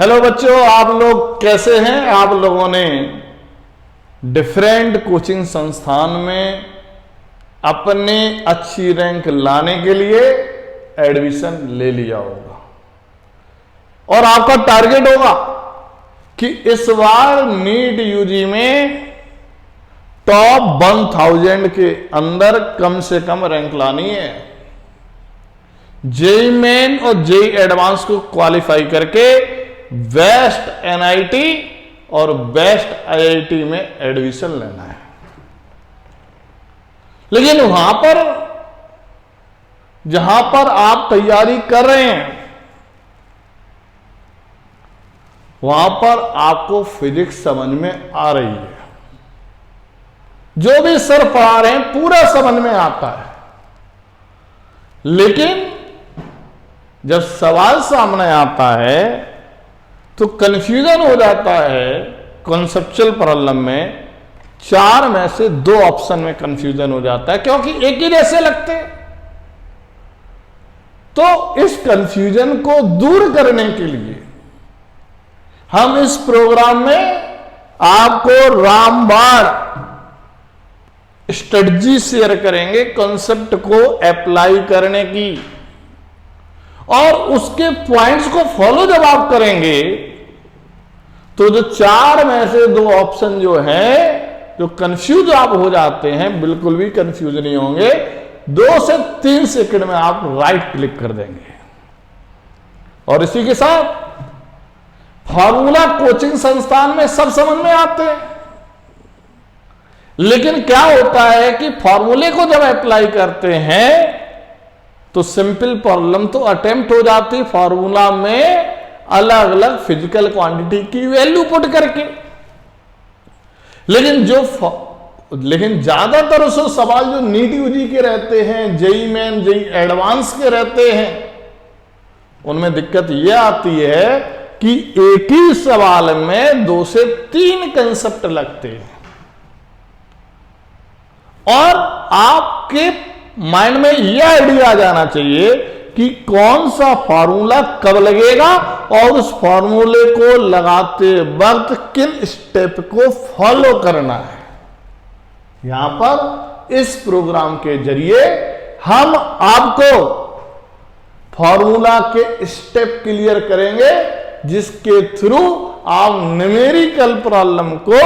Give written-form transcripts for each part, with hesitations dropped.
Hello बच्चों, आप लोग कैसे हैं? आप लोगों ने डिफरेंट कोचिंग संस्थान में अपने अच्छी रैंक लाने के लिए एडमिशन ले लिया होगा और आपका टारगेट होगा कि इस बार नीट यूजी में टॉप 1000 के अंदर कम से कम रैंक लानी है। जेईई मेन और जेईई एडवांस को क्वालिफाई करके बेस्ट एनआईटी और बेस्ट आईआईटी में एडमिशन लेना है। लेकिन वहां पर जहां पर आप तैयारी कर रहे हैं वहां पर आपको फिजिक्स समझ में आ रही है, जो भी सर पढ़ा रहे हैं पूरा समझ में आता है, लेकिन जब सवाल सामने आता है तो कंफ्यूजन हो जाता है। कॉन्सेप्चुअल प्रॉब्लम में 4 में से 2 ऑप्शन में कंफ्यूजन हो जाता है क्योंकि एक ही जैसे लगते हैं। तो इस कंफ्यूजन को दूर करने के लिए हम इस प्रोग्राम में आपको रामबाण स्ट्रेटजी शेयर करेंगे कॉन्सेप्ट को अप्लाई करने की, और उसके पॉइंट्स को फॉलो जब आप करेंगे तो जो 4 में से 2 ऑप्शन जो है, जो कंफ्यूज आप हो जाते हैं, बिल्कुल भी कंफ्यूज नहीं होंगे। 2 से 3 सेकंड में आप राइट क्लिक कर देंगे। और इसी के साथ फार्मूला कोचिंग संस्थान में सब समझ में आते हैं, लेकिन क्या होता है कि फार्मूले को जब अप्लाई करते हैं तो सिंपल प्रॉब्लम तो अटेम्प्ट हो जाती फार्मूला में अलग अलग फिजिकल क्वांटिटी की वैल्यू पुट करके। लेकिन ज्यादातर उसो सवाल जो नीट यूजी के रहते हैं, जेईई मेन जेईई एडवांस के रहते हैं, उनमें दिक्कत यह आती है कि एक ही सवाल में 2 से 3 कंसेप्ट लगते हैं और आपके माइंड में यह आइडिया आ जाना चाहिए कि कौन सा फार्मूला कब लगेगा और उस फार्मूले को लगाते वक्त किन स्टेप को फॉलो करना है। यहां पर इस प्रोग्राम के जरिए हम आपको फार्मूला के स्टेप क्लियर करेंगे, जिसके थ्रू आप न्यूमेरिकल प्रॉब्लम को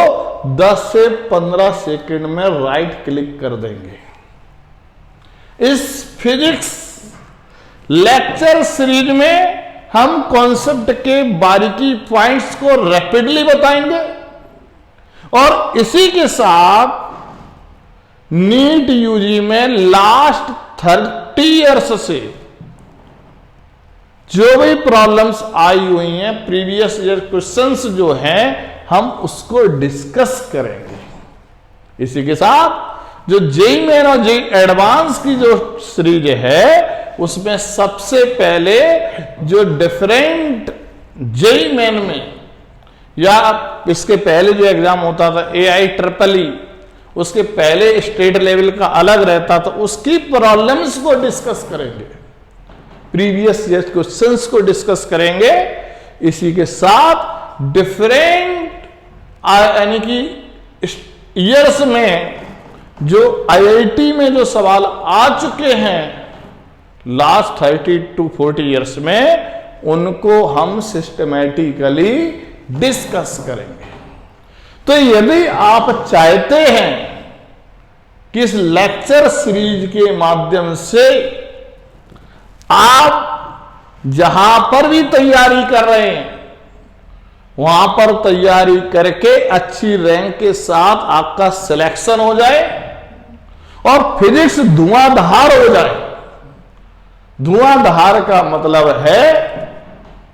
10 से 15 सेकंड में राइट क्लिक कर देंगे। इस फिजिक्स लेक्चर सीरीज में हम कॉन्सेप्ट के बारीकी पॉइंट्स को रैपिडली बताएंगे और इसी के साथ नीट यूजी में लास्ट 30 इयर्स से जो भी प्रॉब्लम्स आई हुई हैं, प्रीवियस ईयर क्वेश्चंस जो हैं, हम उसको डिस्कस करेंगे। इसी के साथ जो जेईई मेन और जेईई एडवांस की जो सीरीज है उसमें सबसे पहले जो डिफरेंट जेईई मेन में या इसके पहले जो एग्जाम होता था AIEEE, उसके पहले स्टेट लेवल का अलग रहता था, उसकी प्रॉब्लम्स को डिस्कस करेंगे, प्रीवियस ईयर क्वेश्चंस को डिस्कस करेंगे। इसी के साथ डिफरेंट यानी कि ईयर्स में जो आईआईटी में जो सवाल आ चुके हैं लास्ट 30 to 40 इयर्स में, उनको हम सिस्टमैटिकली डिस्कस करेंगे। तो यदि आप चाहते हैं कि इस लेक्चर सीरीज के माध्यम से आप जहां पर भी तैयारी कर रहे हैं वहां पर तैयारी करके अच्छी रैंक के साथ आपका सिलेक्शन हो जाए और फिजिक्स धुआंधार हो जाए। धुआंधार का मतलब है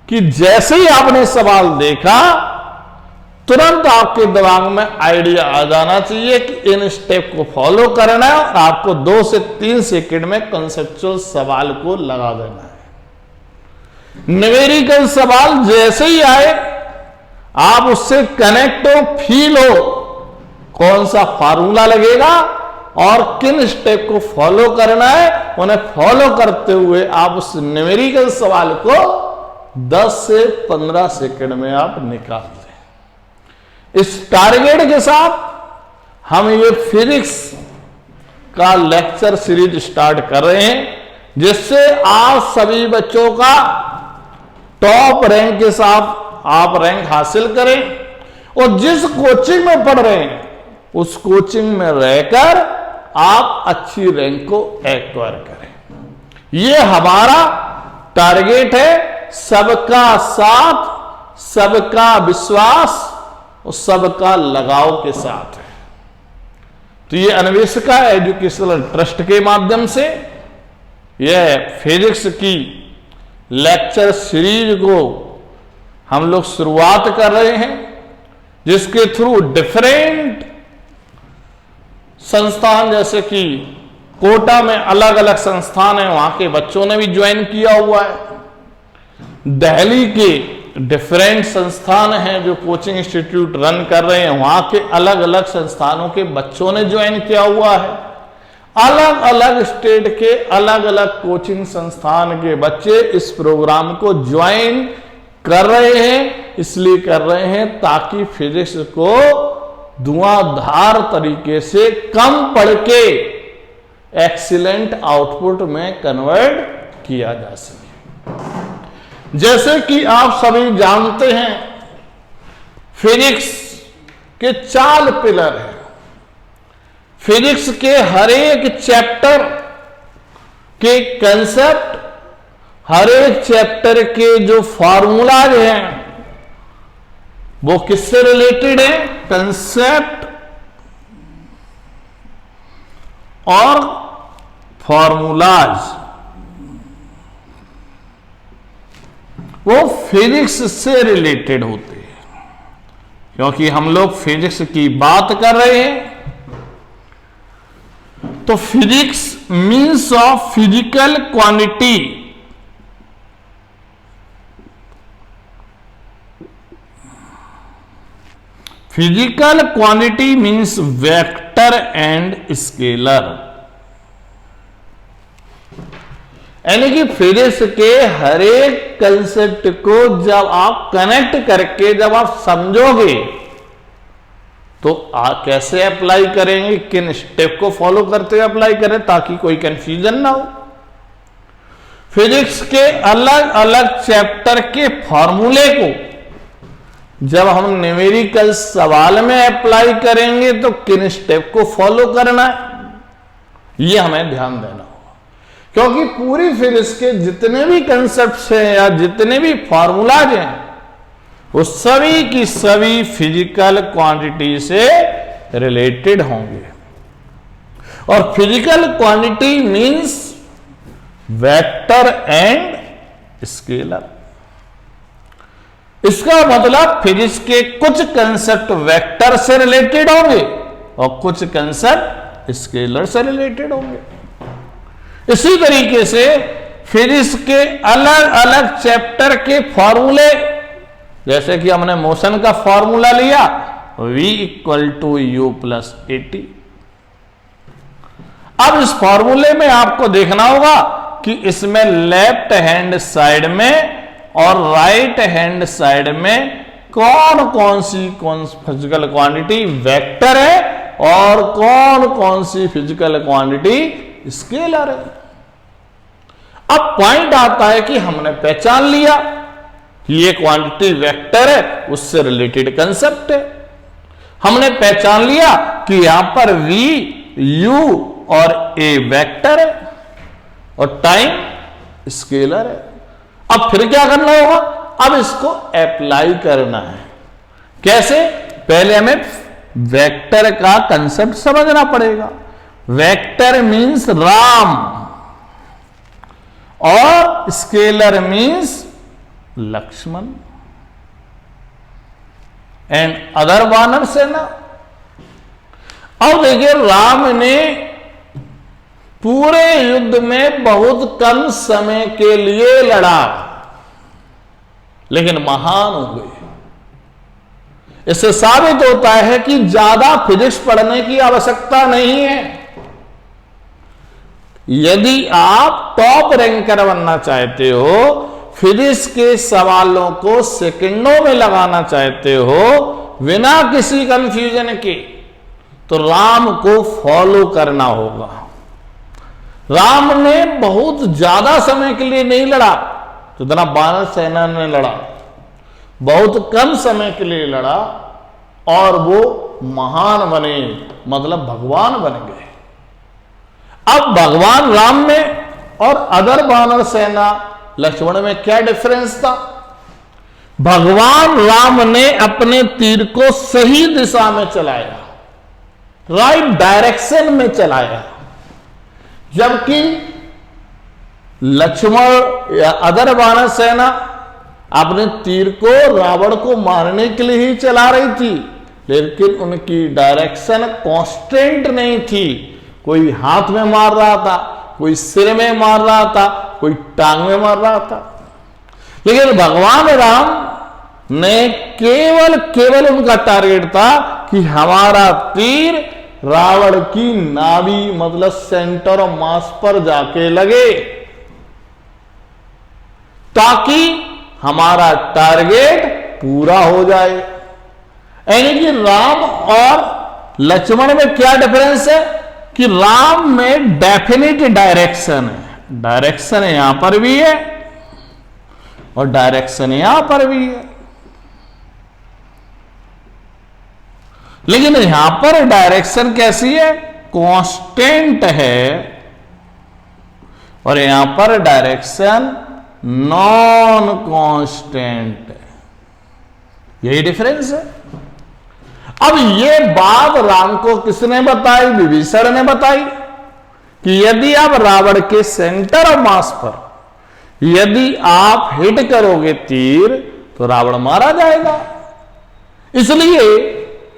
कि जैसे ही आपने सवाल देखा तुरंत आपके दिमाग में आइडिया आ जाना चाहिए कि इन स्टेप को फॉलो करना है और आपको 2 से 3 सेकंड में कॉन्सेप्चुअल सवाल को लगा देना है। न्यूमेरिकल सवाल जैसे ही आए आप उससे कनेक्ट हो, फील हो, कौन सा फार्मूला लगेगा और किन स्टेप को फॉलो करना है, उन्हें फॉलो करते हुए आप उस न्यूमेरिकल सवाल को 10 से 15 सेकंड में आप निकाल दें। इस टारगेट के साथ हम ये फिजिक्स का लेक्चर सीरीज स्टार्ट कर रहे हैं, जिससे आप सभी बच्चों का टॉप रैंक के साथ आप रैंक हासिल करें और जिस कोचिंग में पढ़ रहे हैं उस कोचिंग में रहकर आप अच्छी रैंक को एक्वायर करें। यह हमारा टारगेट है। सबका साथ, सबका विश्वास और सबका लगाव के साथ है। तो ये अन्वेषिका एजुकेशनल ट्रस्ट के माध्यम से यह फिजिक्स की लेक्चर सीरीज को हम लोग शुरुआत कर रहे हैं, जिसके थ्रू डिफरेंट संस्थान, जैसे कि कोटा में अलग अलग संस्थान है, वहां के बच्चों ने भी ज्वाइन किया हुआ है। दिल्ली के डिफरेंट संस्थान हैं जो कोचिंग इंस्टीट्यूट रन कर रहे हैं, वहां के अलग अलग संस्थानों के बच्चों ने ज्वाइन किया हुआ है। अलग अलग स्टेट के अलग अलग कोचिंग संस्थान के बच्चे इस प्रोग्राम को ज्वाइन कर रहे हैं। इसलिए कर रहे हैं ताकि फिजिक्स को धुआंधार तरीके से कम पढ़ के एक्सीलेंट आउटपुट में कन्वर्ट किया जा सके। जैसे कि आप सभी जानते हैं, फिजिक्स के 4 पिलर हैं। फिजिक्स के हर एक चैप्टर के कंसेप्ट, हर एक चैप्टर के जो फॉर्मूलाज हैं वो किससे रिलेटेड है? कंसेप्ट और फॉर्मूलाज वो फिजिक्स से रिलेटेड होते हैं। क्योंकि हम लोग फिजिक्स की बात कर रहे हैं, तो physics means of physical quantity. Physical quantity means vector and scalar. यानी कि फिजिक्स के हर एक कंसेप्ट को जब आप कनेक्ट करके जब आप समझोगे तो आप कैसे अप्लाई करेंगे, किन स्टेप को फॉलो करते हुए अप्लाई करें ताकि कोई कंफ्यूजन ना हो। फिजिक्स के अलग अलग चैप्टर के फॉर्मूले को जब हम न्यूमेरिकल सवाल में अप्लाई करेंगे तो किन स्टेप को फॉलो करना है, यह हमें ध्यान देना होगा। क्योंकि पूरी फिजिक्स के जितने भी कंसेप्ट्स हैं या जितने भी फॉर्मूलाज हैं वो सभी की सभी फिजिकल क्वांटिटी से रिलेटेड होंगे। और physical quantity means vector and scalar. इसका मतलब फिजिक्स के कुछ कंसेप्ट वेक्टर से रिलेटेड होंगे और कुछ कंसेप्ट स्केलर से रिलेटेड होंगे। इसी तरीके से फिजिक्स के अलग अलग चैप्टर के फॉर्मूले, जैसे कि हमने मोशन का फॉर्मूला लिया v = u + at। अब इस फॉर्मूले में आपको देखना होगा कि इसमें लेफ्ट हैंड साइड में और राइट हैंड साइड में कौन कौन सी फिजिकल क्वांटिटी वेक्टर है और कौन कौन सी फिजिकल क्वांटिटी स्केलर है। अब पॉइंट आता है कि हमने पहचान लिया कि ये क्वांटिटी वेक्टर है, उससे रिलेटेड कंसेप्ट है। हमने पहचान लिया कि यहां पर v, u और a वेक्टर है और टाइम स्केलर है। अब फिर क्या करना होगा? अब इसको अप्लाई करना है। कैसे? पहले हमें वेक्टर का कंसेप्ट समझना पड़ेगा। वेक्टर मींस राम और scalar means Lakshman and other वानर सेना। अब देखिए, राम ने पूरे युद्ध में बहुत कम समय के लिए लड़ा लेकिन महान हो गए। इससे साबित होता है कि ज्यादा फिजिक्स पढ़ने की आवश्यकता नहीं है। यदि आप टॉप रैंकर बनना चाहते हो, फिजिक्स के सवालों को सेकंडों में लगाना चाहते हो बिना किसी कंफ्यूजन के, तो राम को फॉलो करना होगा। राम ने बहुत ज्यादा समय के लिए नहीं लड़ा, जितना वानर सेना ने लड़ा, बहुत कम समय के लिए लड़ा और वो महान बने, मतलब भगवान बन गए। अब भगवान में और अदर वानर सेना लक्ष्मण में क्या डिफरेंस था? भगवान राम ने अपने तीर को सही दिशा में चलाया, राइट डायरेक्शन में चलाया, जबकि लक्ष्मण या अदर वानर सेना अपने तीर को रावण को मारने के लिए ही चला रही थी, लेकिन उनकी डायरेक्शन कांस्टेंट नहीं थी। कोई हाथ में मार रहा था, कोई सिर में मार रहा था, कोई टांग में मार रहा था। लेकिन भगवान राम ने केवल उनका टारगेट था कि हमारा तीर रावण की नाभि मतलब सेंटर ऑफ मास पर जाके लगे, ताकि हमारा टारगेट पूरा हो जाए। यानी कि राम और लक्ष्मण में क्या डिफरेंस है कि राम में डेफिनेट डायरेक्शन है, डायरेक्शन यहां पर भी है और डायरेक्शन यहां पर भी है, लेकिन यहां पर डायरेक्शन कैसी है? कांस्टेंट है, और यहां पर डायरेक्शन नॉन कांस्टेंट है। यही डिफरेंस है। अब ये बात राम को किसने बताई? विभीषण ने बताई कि यदि आप रावण के सेंटर ऑफ मास पर यदि आप हिट करोगे तीर तो रावण मारा जाएगा। इसलिए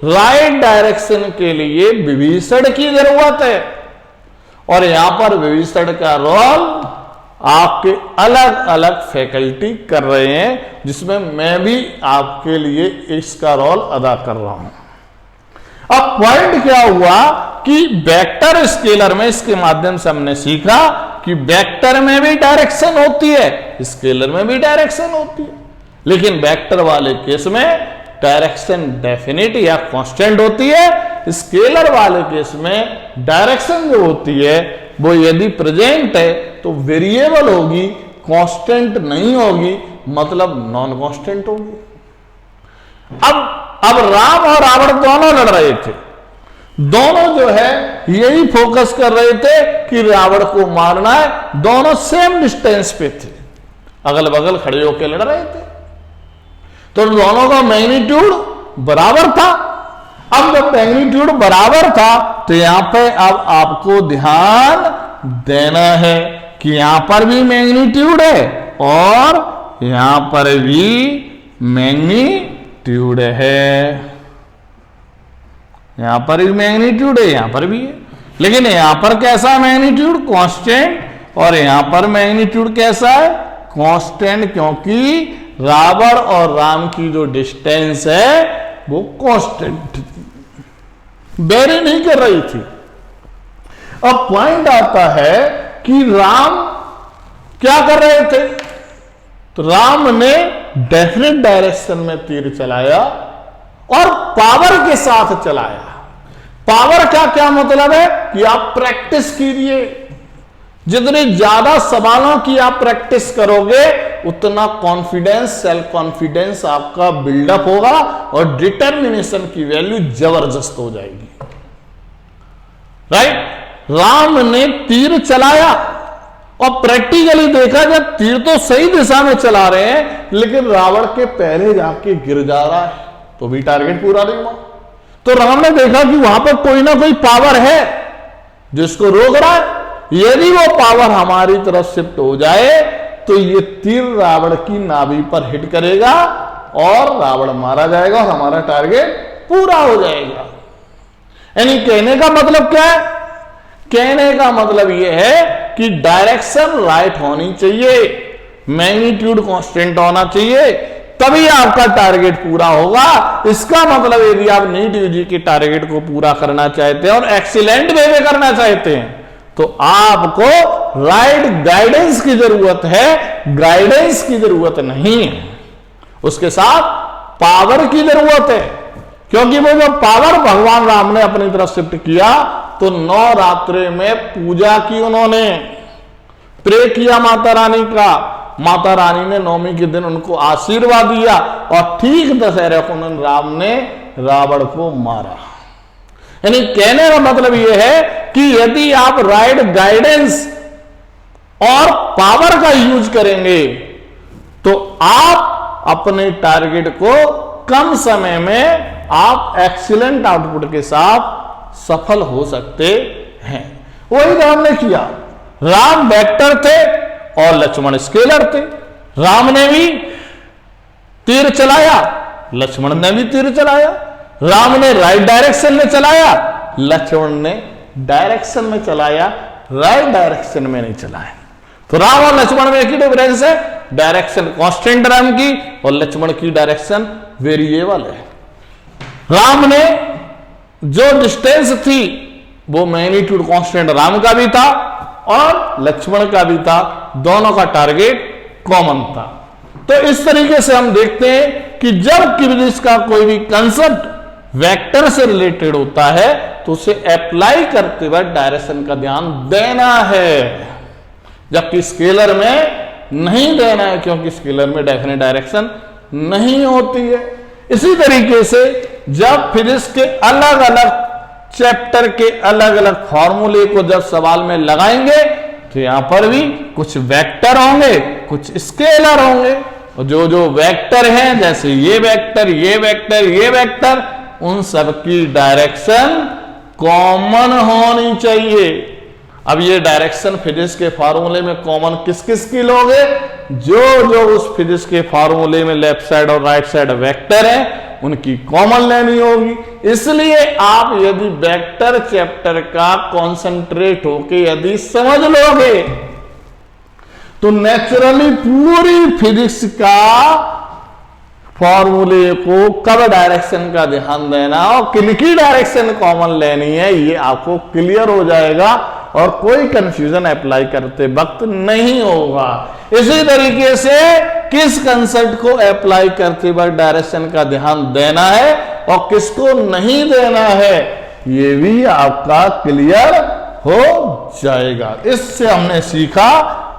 राइट डायरेक्शन के लिए विभीषण की जरूरत है, और यहां पर विभीषण का रोल आपके अलग अलग फैकल्टी कर रहे हैं, जिसमें मैं भी आपके लिए इसका रोल अदा कर रहा हूं। अब पॉइंट क्या हुआ कि वेक्टर स्केलर में इसके माध्यम से हमने सीखा कि वेक्टर में भी डायरेक्शन होती है, स्केलर में भी डायरेक्शन होती है, लेकिन वेक्टर वाले केस में डायरेक्शन डेफिनिट या कांस्टेंट होती है। स्केलर वाले केस में डायरेक्शन जो होती है वो यदि प्रेजेंट है तो वेरिएबल होगी, कांस्टेंट नहीं होगी, मतलब नॉन कांस्टेंट होगी। अब राम और रावण दोनों लड़ रहे थे, दोनों जो है यही फोकस कर रहे थे कि रावण को मारना है, दोनों सेम डिस्टेंस पे थे, अगल बगल खड़े होकर लड़ रहे थे, तो दोनों का मैग्नीट्यूड बराबर था। अब जब मैग्नीट्यूड बराबर था तो यहां पे अब आपको ध्यान देना है कि यहां पर भी मैग्नीट्यूड है और यहां पर भी मैग्नीट्यूड है, यहां पर भी मैग्नीट्यूड है, यहां पर भी है, लेकिन यहां पर कैसा मैग्नीट्यूड? कांस्टेंट, और यहां पर मैग्नीट्यूड कैसा है? कांस्टेंट, क्योंकि रावण और राम की जो डिस्टेंस है वो कांस्टेंट थी, वेरी नहीं कर रही थी। अब पॉइंट आता है कि राम क्या कर रहे थे? तो राम ने डेफिनेट डायरेक्शन में तीर चलाया और पावर के साथ चलाया। पावर का क्या मतलब है कि आप प्रैक्टिस कीजिए, जितनी ज्यादा सवालों की आप प्रैक्टिस करोगे उतना कॉन्फिडेंस, सेल्फ कॉन्फिडेंस आपका बिल्डअप होगा और डिटर्मिनेशन की वैल्यू जबरदस्त हो जाएगी। राइट? राम ने तीर चलाया और प्रैक्टिकली देखा जब तीर तो सही दिशा में चला रहे हैं, लेकिन रावण के पहले जाके गिर जा रहा है, तो भी टारगेट पूरा नहीं हुआ। तो राम ने देखा कि वहां पर कोई ना कोई पावर है जो इसको रोक रहा है। यदि वो पावर हमारी तरफ शिफ्ट हो जाए तो ये तीर रावण की नाभि पर हिट करेगा और रावण मारा जाएगा और हमारा टारगेट पूरा हो जाएगा। यानी कहने का मतलब क्या है? कहने का मतलब यह है कि डायरेक्शन राइट होनी चाहिए, मैग्नीट्यूड कांस्टेंट होना चाहिए, तभी आपका टारगेट पूरा होगा। इसका मतलब यदि आप नीट यूजी के टारगेट को पूरा करना चाहते हैं और एक्सीलेंट वे में करना चाहते हैं तो आपको राइट गाइडेंस की जरूरत है, गाइडेंस की जरूरत नहीं है, उसके साथ पावर की जरूरत है। क्योंकि वो जो पावर भगवान राम ने अपनी तरफ शिफ्ट किया तो नवरात्रि में पूजा की, उन्होंने प्रे किया माता रानी का, माता रानी ने नवमी के दिन उनको आशीर्वाद दिया और ठीक दशहरे को राम ने रावण को मारा। यानी कहने का मतलब यह है कि यदि आप राइट गाइडेंस और पावर का यूज करेंगे तो आप अपने टारगेट को कम समय में आप एक्सीलेंट आउटपुट के साथ सफल हो सकते हैं। वही राम ने किया। राम वेक्टर थे और लक्ष्मण स्केलर थे। राम ने भी तीर चलाया, लक्ष्मण ने भी तीर चलाया। राम ने राइट डायरेक्शन में चलाया, लक्ष्मण ने डायरेक्शन में चलाया, राइट डायरेक्शन में नहीं चलाया। तो राम और लक्ष्मण में एक ही डिफरेंस है, डायरेक्शन कांस्टेंट राम की और लक्ष्मण की डायरेक्शन वेरिएबल है। राम ने जो डिस्टेंस थी वो मैग्नीट्यूड कांस्टेंट राम का भी था और लक्ष्मण का भी था, दोनों का टारगेट कॉमन था। तो इस तरीके से हम देखते हैं कि जब क्विज़ का कोई भी कंसेप्ट वेक्टर से रिलेटेड होता है तो उसे अप्लाई करते वक्त डायरेक्शन का ध्यान देना है, जबकि स्केलर में नहीं देना है, क्योंकि स्केलर में डेफिनेट डायरेक्शन नहीं होती है। इसी तरीके से जब फिजिक्स के अलग अलग चैप्टर के अलग अलग फॉर्मूले को जब सवाल में लगाएंगे तो यहां पर भी कुछ वेक्टर होंगे, कुछ स्केलर होंगे, और जो जो वेक्टर हैं, जैसे ये वेक्टर, ये वेक्टर, ये वेक्टर, उन सब की डायरेक्शन कॉमन होनी चाहिए। अब ये डायरेक्शन फिजिक्स के फार्मूले में कॉमन किस किस की लोगे? जो जो उस फिजिक्स के फार्मूले में लेफ्ट साइड और राइट साइड वेक्टर है उनकी कॉमन लेनी होगी। इसलिए आप यदि वेक्टर चैप्टर का कॉन्सेंट्रेट होके यदि समझ लोगे तो नेचुरली पूरी फिजिक्स का फॉर्मूले को कब डायरेक्शन का ध्यान देना और किनकी डायरेक्शन कॉमन लेनी है ये आपको क्लियर हो जाएगा और कोई कंफ्यूजन अप्लाई करते वक्त नहीं होगा। इसी तरीके से किस कंसेप्ट को अप्लाई करते वक्त डायरेक्शन का ध्यान देना है और किसको नहीं देना है ये भी आपका क्लियर हो जाएगा। इससे हमने सीखा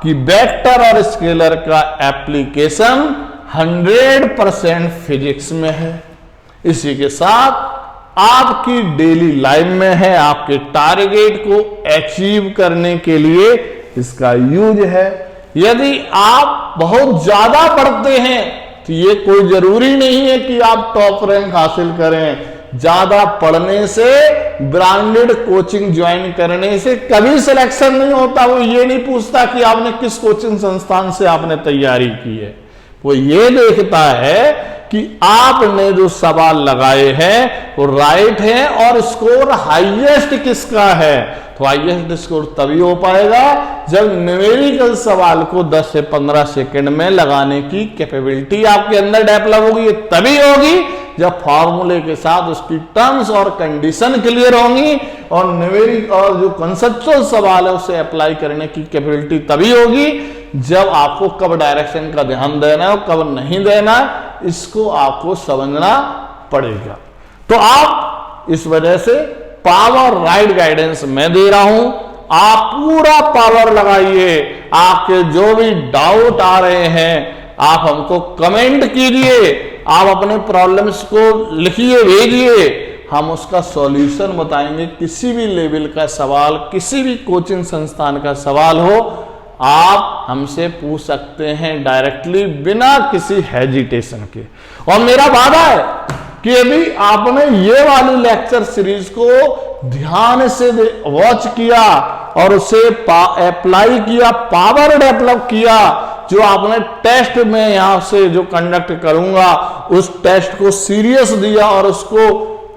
कि वेक्टर और स्केलर का एप्लीकेशन 100% फिजिक्स में है। इसी के साथ आपकी डेली लाइफ में है, आपके टारगेट को अचीव करने के लिए इसका यूज है। यदि आप बहुत ज्यादा पढ़ते हैं तो ये कोई जरूरी नहीं है कि आप टॉप रैंक हासिल करें। ज्यादा पढ़ने से, ब्रांडेड कोचिंग ज्वाइन करने से कभी सिलेक्शन नहीं होता। वो ये नहीं पूछता कि आपने किस कोचिंग संस्थान से आपने तैयारी की है, वो ये देखता है कि आपने जो सवाल लगाए हैं वो राइट है और स्कोर हाईएस्ट किसका है। तो हाईएस्ट स्कोर तभी हो पाएगा जब न्यूमेरिकल सवाल को 10 से 15 सेकंड में लगाने की कैपेबिलिटी आपके अंदर डेवलप होगी। तभी होगी जब फॉर्मूले के साथ उसकी टर्म्स और कंडीशन क्लियर होंगी और न्यूमेरिक और जो कंसेप्चुअल सवाल है उसे अप्लाई करने की कैपेबिलिटी तभी होगी जब आपको कब डायरेक्शन का ध्यान देना है और कब नहीं देना है इसको आपको समझना पड़ेगा। तो आप इस वजह से पावर राइट गाइडेंस मैं दे रहा हूं, आप पूरा पावर लगाइए। आपके जो भी डाउट आ रहे हैं आप हमको कमेंट कीजिए, आप अपने प्रॉब्लम्स को लिखिए, भेजिए, हम उसका सॉल्यूशन बताएंगे। किसी भी लेवल का सवाल, किसी भी कोचिंग संस्थान का सवाल हो आप हमसे पूछ सकते हैं डायरेक्टली बिना किसी हेजिटेशन के। और मेरा वादा है कि यदि आपने ये वाली लेक्चर सीरीज को ध्यान से वॉच किया और उसे अप्लाई किया, पावर डेवलप किया, जो आपने टेस्ट में यहां से जो कंडक्ट करूंगा उस टेस्ट को सीरियस दिया और उसको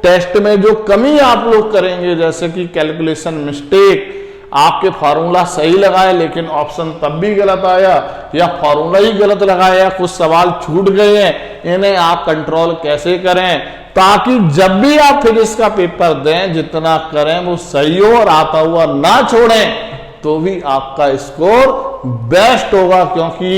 टेस्ट में जो कमी आप लोग करेंगे जैसे कि कैलकुलेशन मिस्टेक, आपके फार्मूला सही लगाए लेकिन ऑप्शन तब भी गलत आया या फार्मूला ही गलत लगाया, कुछ सवाल छूट गए हैं, इन्हें आप कंट्रोल कैसे करें ताकि जब भी आप फिजिक्स का पेपर दें जितना करें वो सही हो और आता हुआ ना छोड़ें। तो भी आपका स्कोर बेस्ट होगा, क्योंकि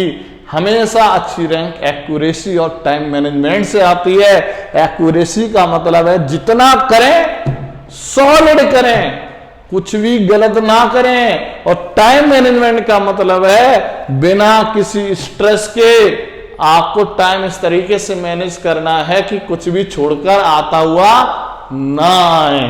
हमेशा अच्छी रैंक एक्यूरेसी और टाइम मैनेजमेंट से आती है। एक्यूरेसी का मतलब है जितना करें सॉलिड करें, कुछ भी गलत ना करें, और टाइम मैनेजमेंट का मतलब है बिना किसी स्ट्रेस के आपको टाइम इस तरीके से मैनेज करना है कि कुछ भी छोड़कर आता हुआ ना आए।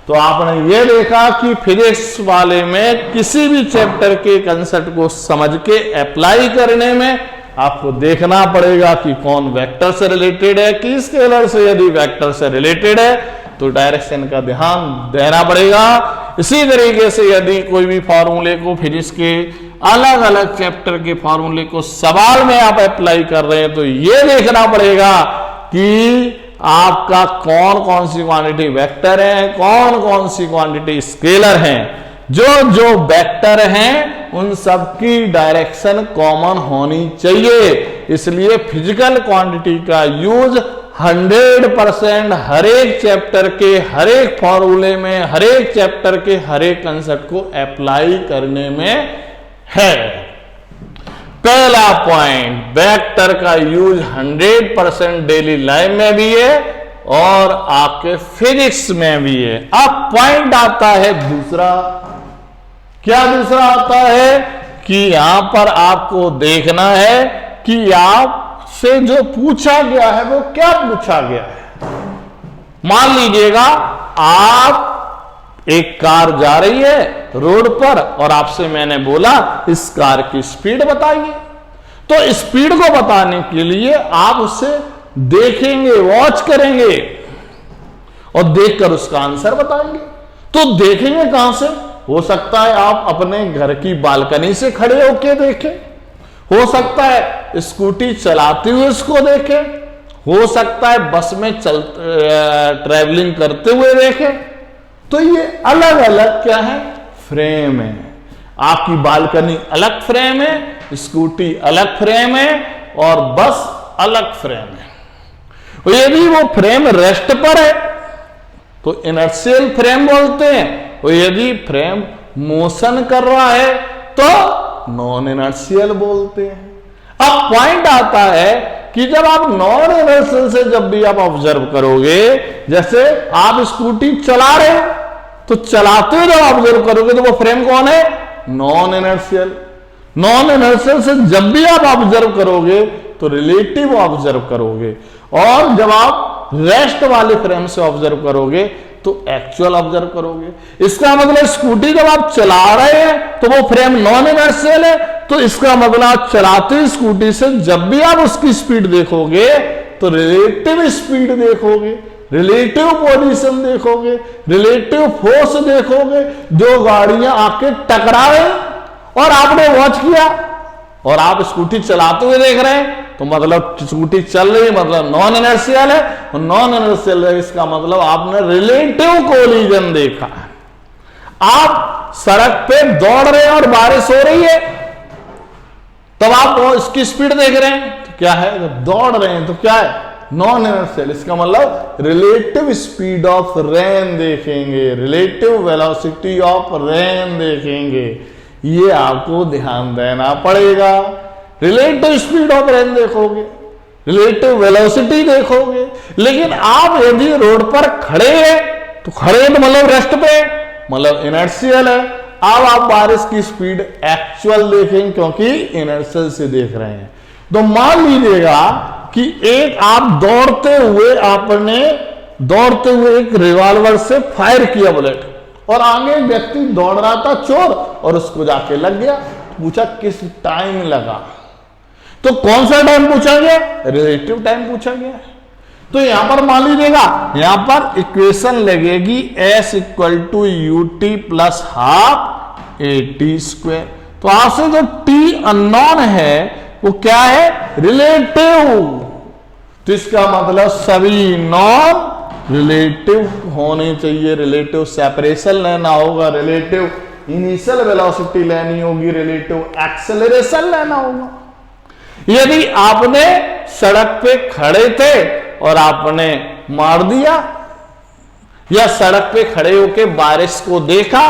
तो आपने ये देखा कि फिजिक्स वाले में किसी भी चैप्टर के कंसेप्ट को समझ के अप्लाई करने में आपको देखना पड़ेगा कि कौन वेक्टर से रिलेटेड है, कि स्केलर से यदि वेक्टर से रिलेटेड है तो डायरेक्शन का ध्यान देना पड़ेगा। इसी तरीके से यदि कोई भी फॉर्मूले को फिजिक्स के अलग अलग चैप्टर के फॉर्मूले को सवाल में आप अप्लाई कर रहे हैं तो ये देखना पड़ेगा कि आपका कौन कौन सी क्वांटिटी वेक्टर है, कौन कौन सी क्वांटिटी स्केलर है। जो वेक्टर हैं उन सबकी डायरेक्शन कॉमन होनी चाहिए। इसलिए फिजिकल क्वांटिटी का यूज 100% हर एक चैप्टर के हर एक फॉर्मूले में, हर एक चैप्टर के हर एक कंसेप्ट को अप्लाई करने में है। पहला पॉइंट, वेक्टर का यूज 100% डेली लाइफ में भी है और आपके फिजिक्स में भी है। अब पॉइंट आता है दूसरा। क्या दूसरा आता है कि यहां पर आपको देखना है कि आपसे जो पूछा गया है वो क्या पूछा गया है। मान लीजिएगा आप एक कार जा रही है रोड पर और आपसे मैंने बोला इस कार की स्पीड बताइए। तो स्पीड को बताने के लिए आप उसे देखेंगे, वॉच करेंगे और देखकर उसका आंसर बताएंगे। तो देखेंगे कहां से? हो सकता है आप अपने घर की बालकनी से खड़े होकर देखें, हो सकता है स्कूटी चलाते हुए उसको देखें, हो सकता है बस में ट्रैवलिंग करते हुए देखें। तो ये अलग अलग क्या है? फ्रेम है। आपकी बालकनी अलग फ्रेम है, स्कूटी अलग फ्रेम है और बस अलग फ्रेम है। और यदि वो फ्रेम रेस्ट पर है तो इनर्शियल फ्रेम बोलते हैं, और यदि फ्रेम मोशन कर रहा है तो नॉन इनर्शियल बोलते हैं। अब पॉइंट आता है कि जब आप नॉन इनर्शियल से जब भी आप ऑब्जर्व करोगे, जैसे आप स्कूटी चला रहे हो तो चलाते हुए जब ऑब्जर्व करोगे तो वो फ्रेम कौन है? Non inertial. नॉन इनर्शियल से जब भी आप ऑब्जर्व करोगे तो रिलेटिव ऑब्जर्व करोगे, और जब आप रेस्ट वाले फ्रेम से ऑब्जर्व करोगे तो एक्चुअल ऑब्जर्व करोगे। इसका मतलब स्कूटी जब आप चला रहे हैं तो वो फ्रेम नॉन इनर्शियल है, तो इसका मतलब आप चलाते स्कूटी से जब भी आप उसकी स्पीड देखोगे तो रिलेटिव स्पीड देखोगे, रिलेटिव पोजीशन देखोगे, रिलेटिव फोर्स देखोगे। जो गाड़ियां आके टकराए और आपने वॉच किया और आप स्कूटी चलाते हुए देख रहे हैं तो मतलब स्कूटी चल रही है, मतलब नॉन इनर्शियल है, और नॉन इनर्शियल है इसका मतलब आपने रिलेटिव कोलिजन देखा। आप सड़क पे दौड़ रहे हैं और बारिश हो रही है तब आप इसकी स्पीड देख रहे हैं तो क्या है? जब दौड़ रहे हैं तो क्या है? Non inertial. इसका मतलब रिलेटिव स्पीड ऑफ रेन देखेंगे, रिलेटिव वेलोसिटी ऑफ रेन देखेंगे। ये आपको ध्यान देना पड़ेगा। रिलेटिव स्पीड ऑफ रेन देखोगे, रिलेटिव वेलोसिटी देखोगे। लेकिन आप यदि रोड पर खड़े हैं तो खड़े हैं तो मतलब रेस्ट पे, मतलब इनर्शियल है। अब आप बारिश की स्पीड एक्चुअल देखेंगे क्योंकि इनर्शियल से देख रहे हैं। तो मान लीजिएगा कि एक आप दौड़ते हुए एक रिवॉल्वर से फायर किया बुलेट, और आगे एक व्यक्ति दौड़ रहा था चोर और उसको जाके लग गया। पूछा किस टाइम लगा, तो कौन सा टाइम पूछा गया? रिलेटिव टाइम पूछा गया। तो यहां पर मान लीजिएगा, यहां पर इक्वेशन लगेगी s equal to ut plus half at²। तो आपसे जो t अननोन है वो क्या है? रिलेटिव। तो इसका मतलब सभी नॉन रिलेटिव होने चाहिए। रिलेटिव सेपरेशन लेना होगा, रिलेटिव इनिशियल वेलोसिटी लेनी होगी, रिलेटिव एक्सेलरेशन लेना होगा। यदि आपने सड़क पे खड़े थे और आपने मार दिया, या सड़क पे खड़े होके बारिश को देखा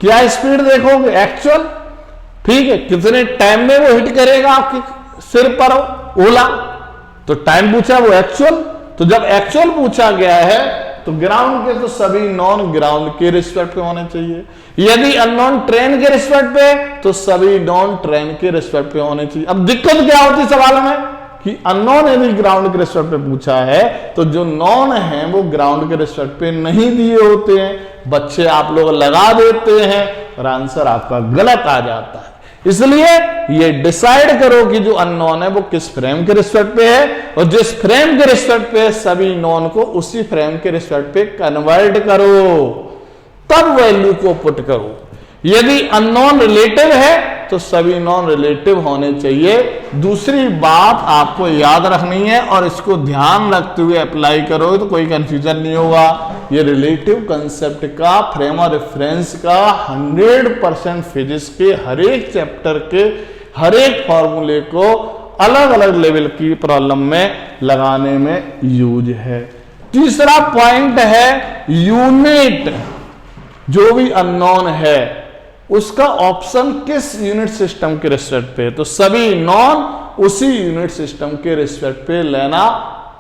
क्या स्पीड देखोगे? एक्चुअल, ठीक है, कितने टाइम में वो हिट करेगा आपके सिर पर ओला, तो टाइम पूछा, वो एक्चुअल। तो जब एक्चुअल पूछा गया है तो ग्राउंड के तो सभी नॉन ग्राउंड के रिस्पेक्ट पे होने चाहिए। यदि अननोन ट्रेन के रिस्पेक्ट पे तो सभी नॉन ट्रेन के रिस्पेक्ट पे होने चाहिए। अब दिक्कत क्या होती है सवाल में कि अननोन यदि ग्राउंड के रिस्पेक्ट पे पूछा है तो जो नॉन है वो ग्राउंड के रिस्पेक्ट पे नहीं दिए होते हैं, बच्चे आप लोग लगा देते हैं और आंसर आपका गलत आ जाता है। इसलिए ये डिसाइड करो कि जो अननोन है वो किस फ्रेम के रिस्पेक्ट पे है, और जिस फ्रेम के रिस्पेक्ट पे है सभी नॉन को उसी फ्रेम के रिस्पेक्ट पे कन्वर्ट करो, तब वैल्यू को पुट करो। यदि अननोन रिलेटिव है तो सभी नॉन रिलेटिव होने चाहिए। दूसरी बात आपको याद रखनी है और इसको ध्यान रखते हुए अप्लाई करोगे तो कोई कंफ्यूजन नहीं होगा। ये रिलेटिव कंसेप्ट का फ्रेम और रेफरेंस का 100% फिजिक्स के हर एक चैप्टर के हर एक फॉर्मूले को अलग अलग लेवल की प्रॉब्लम में लगाने में यूज है। तीसरा पॉइंट है यूनिट। जो भी अननोन है उसका ऑप्शन किस यूनिट सिस्टम के रिस्पेक्ट पे, तो सभी नॉन उसी यूनिट सिस्टम के रिस्पेक्ट पे लेना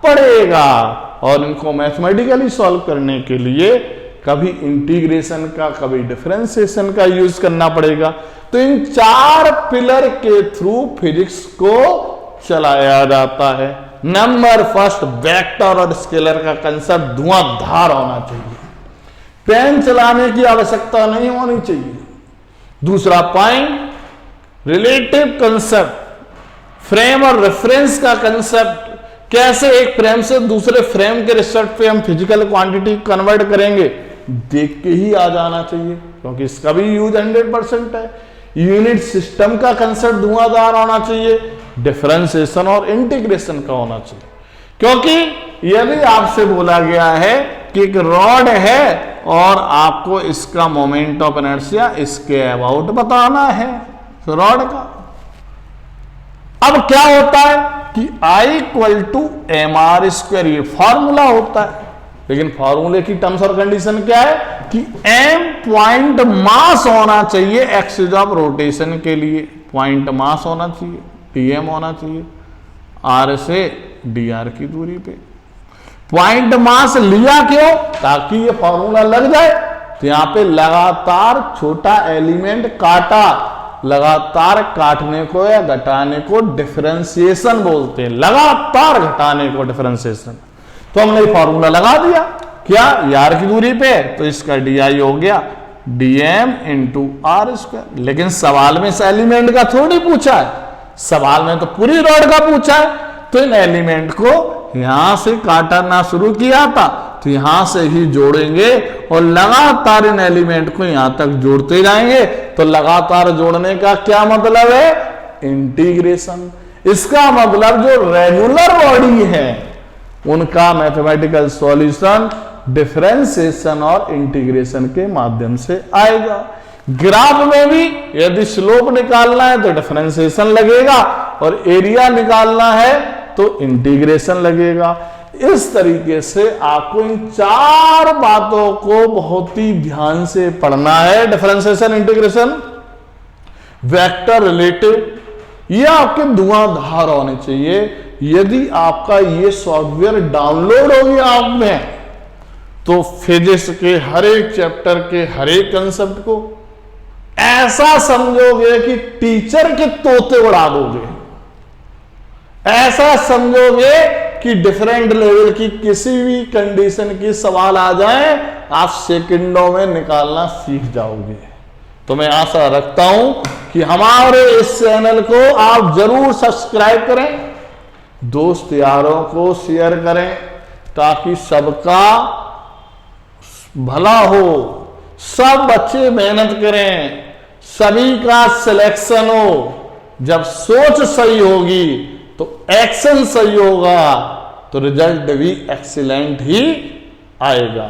पड़ेगा। और इनको मैथमेटिकली सॉल्व करने के लिए कभी इंटीग्रेशन का कभी डिफरेंशिएशन का यूज करना पड़ेगा। तो इन 4 पिलर के थ्रू फिजिक्स को चलाया जाता है। नंबर फर्स्ट, वेक्टर और स्केलर का कंसेप्ट धुआंधार होना चाहिए, पेन चलाने की आवश्यकता नहीं होनी चाहिए। दूसरा पॉइंट, रिलेटिव कंसेप्ट, फ्रेम और रेफरेंस का कंसेप्ट, कैसे एक फ्रेम से दूसरे फ्रेम के रिस्पेक्ट पे हम फिजिकल क्वांटिटी कन्वर्ट करेंगे, देख के ही आ जाना चाहिए क्योंकि इसका भी यूज 100% है। यूनिट सिस्टम का कंसेप्ट धुआंधार होना चाहिए, डिफरेंशिएशन और इंटीग्रेशन का होना चाहिए। क्योंकि यदि आपसे बोला गया है कि एक रॉड है और आपको इसका मोमेंट ऑफ इनर्शिया इसके अबाउट बताना है रॉड का, अब क्या होता है कि I = mr², ये फॉर्मूला होता है। लेकिन फॉर्मूले की टर्म्स और कंडीशन क्या है कि m पॉइंट मास होना चाहिए एक्सिस ऑफ रोटेशन के लिए, पॉइंट मास होना चाहिए, dm होना चाहिए r से dr की दूरी पे। पॉइंट मास लिया क्यों? ताकि ये फॉर्मूला लग जाए। तो यहां पे लगातार छोटा एलिमेंट काटा, लगातार काटने को या घटाने को डिफरेंशिएशन बोलते हैं, लगातार घटाने को डिफरेंशिएशन। तो हमने फॉर्मूला लगा दिया क्या, यार की दूरी पे, तो इसका डी हो गया dm × r²। लेकिन सवाल में इस एलिमेंट का थोड़ी पूछा है, सवाल में तो पूरी रॉड का पूछा है। तो इन एलिमेंट को यहां से काटना शुरू किया था तो यहां से ही जोड़ेंगे और लगातार इन एलिमेंट को यहां तक जोड़ते जाएंगे। तो लगातार जोड़ने का क्या मतलब है? इंटीग्रेशन। इसका मतलब जो रेगुलर बॉडी है उनका मैथमेटिकल सॉल्यूशन डिफरेंशिएशन और इंटीग्रेशन के माध्यम से आएगा। ग्राफ में भी यदि स्लोप निकालना है तो डिफरेंशिएशन लगेगा और एरिया निकालना है तो इंटीग्रेशन लगेगा। इस तरीके से आपको इन 4 बातों को बहुत ही ध्यान से पढ़ना है। डिफरेंशिएशन, इंटीग्रेशन, वेक्टर, रिलेटिव, ये आपके धुआंधार होने चाहिए। यदि आपका ये सॉफ्टवेयर डाउनलोड हो गया आप में तो फिजिक्स के हर एक चैप्टर के हर एक कंसेप्ट को ऐसा समझोगे कि टीचर के तोते उड़ा दोगे, ऐसा समझोगे कि डिफरेंट लेवल की किसी भी कंडीशन की सवाल आ जाए आप सेकंडों में निकालना सीख जाओगे। तो मैं आशा रखता हूं कि हमारे इस चैनल को आप जरूर सब्सक्राइब करें, दोस्त यारों को शेयर करें ताकि सबका भला हो, सब बच्चे मेहनत करें, सभी का सिलेक्शन हो। जब सोच सही होगी तो एक्शन सही होगा तो रिजल्ट भी एक्सीलेंट ही आएगा।